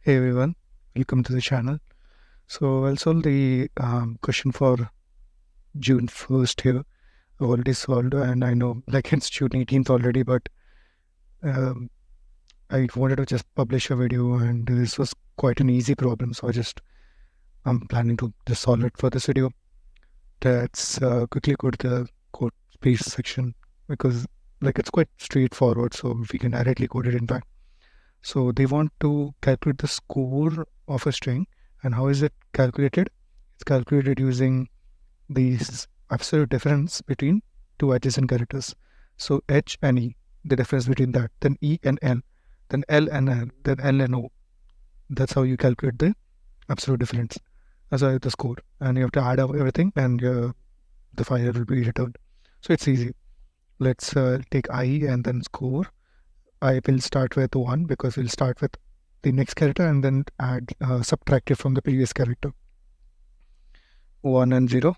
Hey everyone, welcome to the channel. So I'll solve the question for June 1st here. I've already solved, and I know like it's June 18th already, but um, I wanted to just publish a video, and this was quite an easy problem, so I'm planning to just solve it for this video. Let's quickly go to the code space section because like it's quite straightforward, so we can directly code it in fact. So they want to calculate the score of a string, and how is it calculated? It's calculated using the absolute difference between two adjacent characters. So H and E, the difference between that, then E and N, then L and L, then L and O. That's how you calculate the absolute difference as the score. And you have to add up everything, and the final will be returned. So it's easy. Let's take I and then score. I will start with 1 because we'll start with the next character and then add subtract it from the previous character. 1 and 0.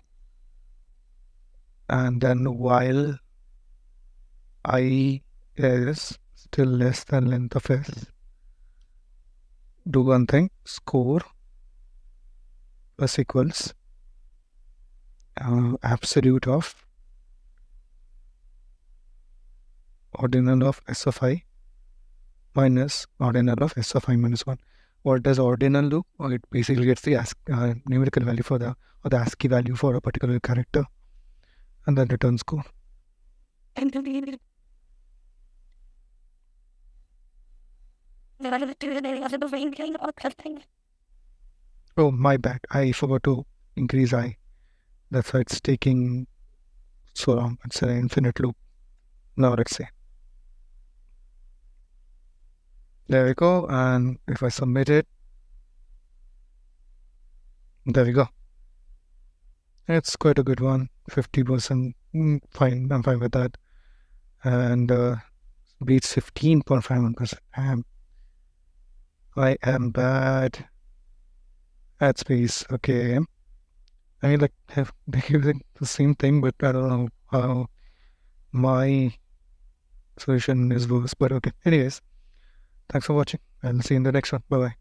And then while I is still less than length of s, do one thing, score plus equals absolute of ordinal of s of I minus ordinal of s of I minus 1. What does ordinal do? It basically gets the numerical value for the ASCII value for a particular character and then return score. Oh, my bad. I forgot to increase I. That's why it's taking so long. It's an infinite loop. Now let's see. There we go. And if I submit it, there we go. It's quite a good one. 50%. Fine. I'm fine with that. And beats 15.51%. I am bad at space. Okay. I mean, like, they're using the same thing, but I don't know how my solution is worse. But okay. Anyways, thanks for watching. I'll see you in the next one. Bye bye.